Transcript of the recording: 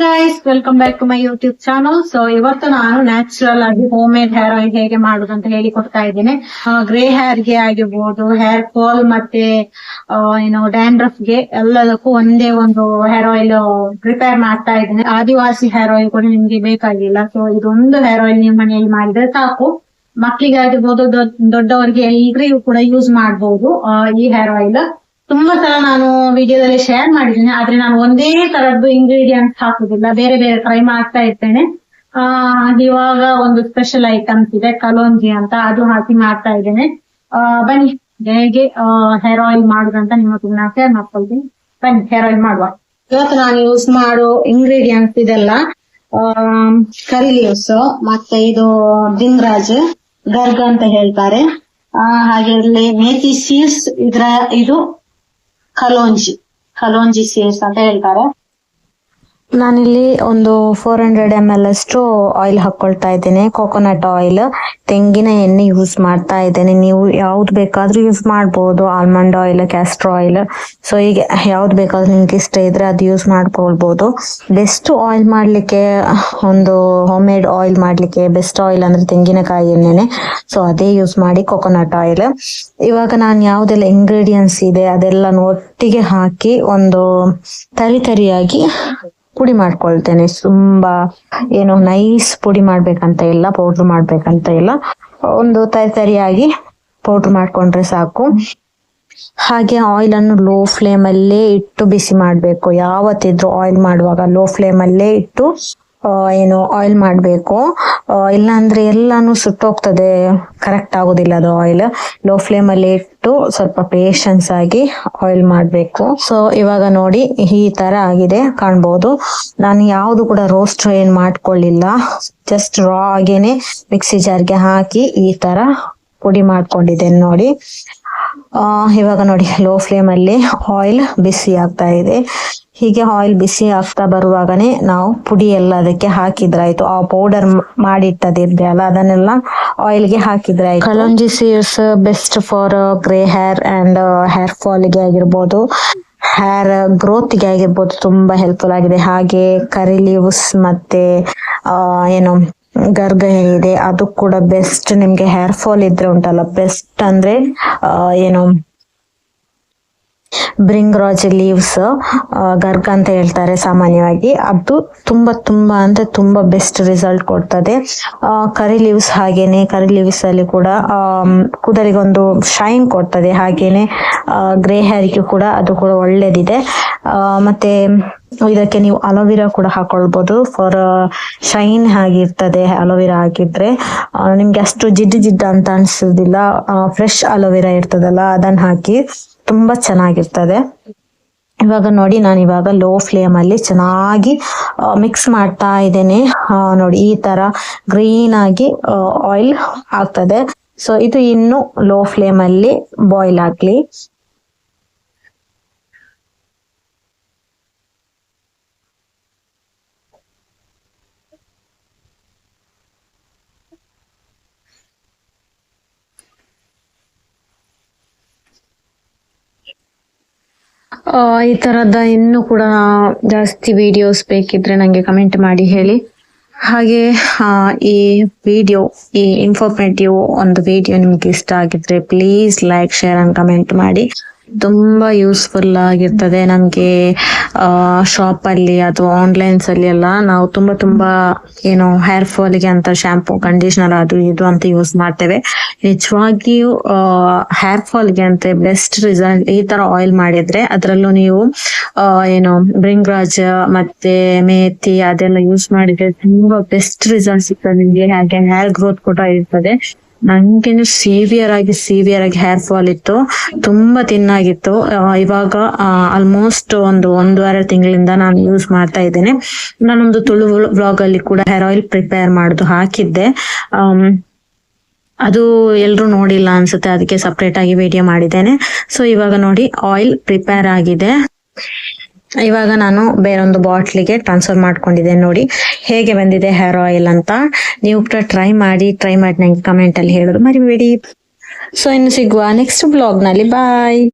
Guys, welcome back to my YouTube channel. So ಇವತ್ತು ನಾನು natural ಆಗಿ ಹೋಮ್ ಮೇಡ್ ಹೇರ್ ಆಯಿಲ್ ಹೇಗೆ ಮಾಡುದು ಅಂತ ಹೇಳಿ ಕೊಡ್ತಾ ಇದ್ದೇನೆ. ಗ್ರೇ ಹೇರ್ ಗೆ ಆಗಿರ್ಬೋದು, ಹೇರ್ ಫಾಲ್ ಮತ್ತೆ ಡ್ಯಾಂಡ್ರಫ್ ಗೆ ಎಲ್ಲದಕ್ಕೂ ಒಂದೇ ಒಂದು ಹೇರ್ ಆಯಿಲ್ ಪ್ರಿಪೇರ್ ಮಾಡ್ತಾ ಇದ್ದೇನೆ. ಆದಿವಾಸಿ ಹೇರ್ ಆಯಿಲ್ ಕೂಡ ನಿಮ್ಗೆ ಬೇಕಾಗಿಲ್ಲ. ಸೊ ಇದೊಂದು ಹೇರ್ ಆಯಿಲ್ ನಿಮ್ಮ ಮನೆಯಲ್ಲಿ ಮಾಡಿದ್ರೆ ಸಾಕು. ಮಕ್ಕಳಿಗೆ ಆಗಿರ್ಬೋದು, ದೊಡ್ಡವರಿಗೆ ಎಲ್ರಿಗೂ ಕೂಡ ಯೂಸ್ ಮಾಡಬಹುದು ಈ ಹೇರ್ ಆಯಿಲ್. ತುಂಬಾ ಸಲ ನಾನು ವಿಡಿಯೋದಲ್ಲಿ ಶೇರ್ ಮಾಡಿದ್ದೀನಿ, ಆದ್ರೆ ನಾನು ಒಂದೇ ತರದ್ದು ಇಂಗ್ರೀಡಿಯಂಟ್ಸ್ ಹಾಕುದಿಲ್ಲ, ಬೇರೆ ಬೇರೆ ಟ್ರೈ ಮಾಡ್ತಾ ಇರ್ತೇನೆ. ಇವಾಗ ಒಂದು ಸ್ಪೆಷಲ್ ಐಟಮ್ಸ್ ಇದೆ, ಕಲೋಂಜಿ ಅಂತ, ಅದು ಹಾಕಿ ಮಾಡ್ತಾ ಇದ್ದೇನೆ. ಬನ್ನಿ ಹೇಗೆ ಹೇರ್ ಆಯಿಲ್ ಮಾಡುದಂತ ನಿಮ್ಮ ನಾನು ಶೇರ್ ಮಾಡ್ಕೊಳ್ತೀನಿ. ಬನ್ನಿ ಹೇರ್ ಆಯಿಲ್ ಮಾಡುವ. ಇವತ್ತು ನಾನು ಯೂಸ್ ಮಾಡೋ ಇಂಗ್ರೀಡಿಯಂಟ್ಸ್ ಇದೆಲ್ಲ ಕರಿ ಲೀವ್ಸ್, ಮತ್ತೆ ಇದು ದಿಂಗ್ರಾಜ್, ಗರ್ಗ್ ಅಂತ ಹೇಳ್ತಾರೆ. ಹಾಗೆ ಇಲ್ಲಿ ಮೇಥಿ ಸೀಡ್ಸ್, ಇದು ಕಲೋಂಜಿ ಸೀಡ್ಸ್ ಅಂತ ಹೇಳ್ತಾರೆ. ನಾನಿಲ್ಲಿ ಒಂದು 400 ml ಅಷ್ಟು ಆಯಿಲ್ ಹಾಕೊಳ್ತಾ ಇದ್ದೇನೆ. ಕೋಕೋನಟ್ ಆಯಿಲ್, ತೆಂಗಿನ ಎಣ್ಣೆ ಯೂಸ್ ಮಾಡ್ತಾ ಇದ್ದೇನೆ. ನೀವು ಯಾವ್ದು ಬೇಕಾದ್ರೂ ಯೂಸ್ ಮಾಡಬಹುದು, almond oil, castor oil. So ಈಗ ಯಾವ್ದು ಬೇಕಾದ್ರೂ ನಿಮ್ಗೆ ಇಷ್ಟ ಇದ್ರೆ ಅದು ಯೂಸ್ ಮಾಡ್ಕೊಳ್ಬಹುದು. ಬೆಸ್ಟ್ ಆಯಿಲ್ ಮಾಡ್ಲಿಕ್ಕೆ, ಒಂದು ಹೋಮ್ ಮೇಡ್ ಆಯಿಲ್ ಮಾಡ್ಲಿಕ್ಕೆ ಬೆಸ್ಟ್ ಆಯಿಲ್ ಅಂದ್ರೆ ತೆಂಗಿನಕಾಯಿ ಎಣ್ಣೆನೆ. ಸೊ ಅದೇ ಯೂಸ್ ಮಾಡಿ, ಕೋಕೋನಟ್ ಆಯಿಲ್. ಇವಾಗ ನಾನು ಯಾವ್ದೆಲ್ಲ ಇಂಗ್ರೀಡಿಯೆಂಟ್ಸ್ ಇದೆ ಅದೆಲ್ಲ ಒಟ್ಟಿಗೆ ಹಾಕಿ ಒಂದು ತರಿಯಾಗಿ ಪುಡಿ ಮಾಡ್ಕೊಳ್ತೇನೆ. ತುಂಬಾ ನೈಸ್ ಪುಡಿ ಮಾಡ್ಬೇಕಂತ ಇಲ್ಲ, ಪೌಡರ್ ಮಾಡ್ಬೇಕಂತ ಇಲ್ಲ, ಒಂದು ತರಿಯಾಗಿ ಪೌಡರ್ ಮಾಡ್ಕೊಂಡ್ರೆ ಸಾಕು. ಹಾಗೆ ಆಯಿಲ್ ಅನ್ನು ಲೋ ಫ್ಲೇಮ್ ಅಲ್ಲೇ ಇಟ್ಟು ಬಿಸಿ ಮಾಡ್ಬೇಕು. ಯಾವತ್ತಿದ್ರು ಆಯಿಲ್ ಮಾಡುವಾಗ ಲೋ ಫ್ಲೇಮ್ ಅಲ್ಲೇ ಇಟ್ಟು ಆಯಿಲ್ ಮಾಡ್ಬೇಕು. ಇಲ್ಲ ಅಂದ್ರೆ ಎಲ್ಲಾನು ಸುಟ್ಟೋಗ್ತದೆ, ಕರೆಕ್ಟ್ ಆಗೋದಿಲ್ಲ ಅದು ಆಯಿಲ್. ಲೋ ಫ್ಲೇಮ್ ಅಲ್ಲಿ ಇಟ್ಟು ಸ್ವಲ್ಪ ಪೇಶನ್ಸ್ ಆಗಿ ಆಯಿಲ್ ಮಾಡ್ಬೇಕು. ಸೊ ಇವಾಗ ನೋಡಿ ಈ ತರ ಆಗಿದೆ, ಕಾಣ್ಬಹುದು. ನಾನು ಯಾವ್ದು ಕೂಡ ರೋಸ್ಟ್ ಏನ್ ಮಾಡ್ಕೊಳ್ಳಿಲ್ಲ, ಜಸ್ಟ್ ರಾ ಆಗೇನೆ ಮಿಕ್ಸಿ ಜಾರ್ಗೆ ಹಾಕಿ ಈ ತರ ಪುಡಿ ಮಾಡ್ಕೊಂಡಿದ್ದೇನೆ ನೋಡಿ. ಇವಾಗ ನೋಡಿ ಲೋ ಫ್ಲೇಮ್ ಅಲ್ಲಿ ಆಯಿಲ್ ಬಿಸಿ ಆಗ್ತಾ ಇದೆ. ಹೀಗೆ ಆಯಿಲ್ ಬಿಸಿ ಆಗ್ತಾ ಬರುವಾಗನೇ ನಾವು ಪುಡಿ ಎಲ್ಲ ಅದಕ್ಕೆ ಹಾಕಿದ್ರಾಯ್ತು. ಆ ಪೌಡರ್ ಮಾಡಿಟ್ಟದಿರ್ದೆ ಅಲ್ಲ, ಅದನ್ನೆಲ್ಲ ಆಯಿಲ್ಗೆ ಹಾಕಿದ್ರಾಯ್ತು. Kalonji seeds best for grey hair and hair fall ಗೆ ಆಗಿರ್ಬೋದು, ಹೇರ್ ಗ್ರೋತ್ ಗೆ ಆಗಿರ್ಬೋದು, ತುಂಬಾ ಹೆಲ್ಪ್ಫುಲ್ ಆಗಿದೆ. ಹಾಗೆ ಕರಿ ಲೀವ್ಸ್ ಮತ್ತೆ ಗರ್ಗ ಇದೆ, ಅದು ಕೂಡ ಬೆಸ್ಟ್. ನಿಮ್ಗೆ ಹೇರ್ ಫಾಲ್ ಇದ್ರೆ ಉಂಟಲ್ಲ, ಬೆಸ್ಟ್ ಅಂದ್ರೆ ಬ್ರಿಂಗ್ರಾಜ್ ಲೀವ್ಸ್, ಗರ್ಗ ಅಂತ ಹೇಳ್ತಾರೆ ಸಾಮಾನ್ಯವಾಗಿ. ಅದು ತುಂಬಾ ಅಂದ್ರೆ ತುಂಬಾ ಬೆಸ್ಟ್ ರಿಸಲ್ಟ್ ಕೊಡ್ತದೆ. ಕರಿ ಲೀವ್ಸ್ ಹಾಗೇನೆ, ಕರಿ ಲೀವ್ಸ್ ಅಲ್ಲಿ ಕೂಡ ಕೂದಲಿಗೆ ಒಂದು ಶೈನ್ ಕೊಡ್ತದೆ. ಹಾಗೇನೆ ಗ್ರೇ ಹೇರ್ಗೆ ಕೂಡ ಅದು ಕೂಡ ಒಳ್ಳೇದಿದೆ. ಮತ್ತೆ ಇದಕ್ಕೆ ನೀವು ಅಲೋವೆರಾ ಕೂಡ ಹಾಕೊಳ್ಬಹುದು, ಫಾರ್ ಶೈನ್ ಆಗಿರ್ತದೆ. ಅಲೋವೆರಾ ಹಾಕಿದ್ರೆ ನಿಮ್ಗೆ ಅಷ್ಟು ಜಿಡ್ಡು ಅಂತ ಅನ್ಸುದಿಲ್ಲ. ಫ್ರೆಶ್ ಅಲೋವೆರಾ ಇರ್ತದಲ್ಲ, ಅದನ್ನ ಹಾಕಿ ತುಂಬಾ ಚೆನ್ನಾಗಿರ್ತದೆ. ಇವಾಗ ನೋಡಿ, ನಾನು ಇವಾಗ ಲೋ ಫ್ಲೇಮ್ ಅಲ್ಲಿ ಚೆನ್ನಾಗಿ ಮಿಕ್ಸ್ ಮಾಡ್ತಾ ಇದ್ದೇನೆ. ನೋಡಿ ಈ ತರ ಗ್ರೀನ್ ಆಗಿ ಆಯಿಲ್ ಆಗ್ತದೆ. ಸೊ ಇದು ಇನ್ನು ಲೋ ಫ್ಲೇಮ್ ಅಲ್ಲಿ ಬಾಯ್ಲ್ ಆಗ್ಲಿ. ಈ ತರದ ಇನ್ನು ಕೂಡ ಜಾಸ್ತಿ ವಿಡಿಯೋಸ್ ಬೇಕಿದ್ರೆ ನಂಗೆ ಕಮೆಂಟ್ ಮಾಡಿ ಹೇಳಿ. ಹಾಗೆ ಈ ಇನ್ಫಾರ್ಮೇಟಿವ್ ಒಂದು ವಿಡಿಯೋ ನಿಮ್ಗೆ ಇಷ್ಟ ಆಗಿದ್ರೆ please like, share and comment ಮಾಡಿ. ತುಂಬಾ ಯೂಸ್ಫುಲ್ ಆಗಿರ್ತದೆ ನಮ್ಗೆ. ಶಾಪ್ ಅಲ್ಲಿ ಅಥವಾ ಆನ್ಲೈನ್ಸ್ ಅಲ್ಲಿ ಎಲ್ಲ ನಾವು ತುಂಬಾ ಹೇರ್ ಫಾಲ್ ಗೆ ಅಂತ ಶಾಂಪೂ, ಕಂಡೀಷನರ್, ಅದು ಇದು ಅಂತ ಯೂಸ್ ಮಾಡ್ತೇವೆ. ನಿಜವಾಗಿಯೂ ಹೇರ್ ಫಾಲ್ ಗೆ ಅಂತ ಬೆಸ್ಟ್ ರಿಸಲ್ಟ್ ಈ ತರ ಆಯಿಲ್ ಮಾಡಿದ್ರೆ, ಅದ್ರಲ್ಲೂ ನೀವು ಬ್ರಿಂಗ್ರಾಜ್ ಮತ್ತೆ ಮೇಥಿ ಅದೆಲ್ಲ ಯೂಸ್ ಮಾಡಿದ್ರೆ ತುಂಬಾ ಬೆಸ್ಟ್ ರಿಸಲ್ಟ್ ಸಿಗ್ತದೆ ನಿಮ್ಗೆ. ಹಾಗೆ ಹೇರ್ ಗ್ರೋತ್ ಕೂಡ ಇರ್ತದೆ. ನಂಗೇನು ಸಿವಿಯರ್ ಆಗಿ ಹೇರ್ ಫಾಲ್ ಇತ್ತು, ತುಂಬಾ ತಿನ್ನಾಗಿತ್ತು. ಇವಾಗ ಆಲ್ಮೋಸ್ಟ್ ಒಂದು 1.5 ತಿಂಗಳಿಂದ ನಾನು ಯೂಸ್ ಮಾಡ್ತಾ ಇದ್ದೇನೆ. ನಾನೊಂದು ತುಳು ವ್ಲಾಗ್ ಅಲ್ಲಿ ಕೂಡ ಹೇರ್ ಆಯಿಲ್ ಪ್ರಿಪೇರ್ ಮಾಡುದು ಹಾಕಿದ್ದೆ, ಅದು ಎಲ್ರು ನೋಡಿಲ್ಲ ಅನ್ಸುತ್ತೆ, ಅದಕ್ಕೆ ಸಪ್ರೇಟ್ ಆಗಿ ವಿಡಿಯೋ ಮಾಡಿದ್ದೇನೆ. ಸೊ ಇವಾಗ ನೋಡಿ ಆಯಿಲ್ ಪ್ರಿಪೇರ್ ಆಗಿದೆ. ಇವಾಗ ನಾನು ಬೇರೊಂದು ಬಾಟ್ಲಿಗೆ ಟ್ರಾನ್ಸ್ಫರ್ ಮಾಡ್ಕೊಂಡಿದ್ದೇನೆ. ನೋಡಿ ಹೇಗೆ ಬಂದಿದೆ ಹೇರ್ ಆಯಿಲ್ ಅಂತ. ನೀವು ಕೂಡ ಟ್ರೈ ಮಾಡಿ ನಂಗೆ ಕಮೆಂಟ್ ಅಲ್ಲಿ ಹೇಳೋದು ಮರಿಬೇಡಿ. ಸೊ ಇನ್ನು ಸಿಗುವ ನೆಕ್ಸ್ಟ್ ಬ್ಲಾಗ್ ನಲ್ಲಿ. ಬಾಯ್.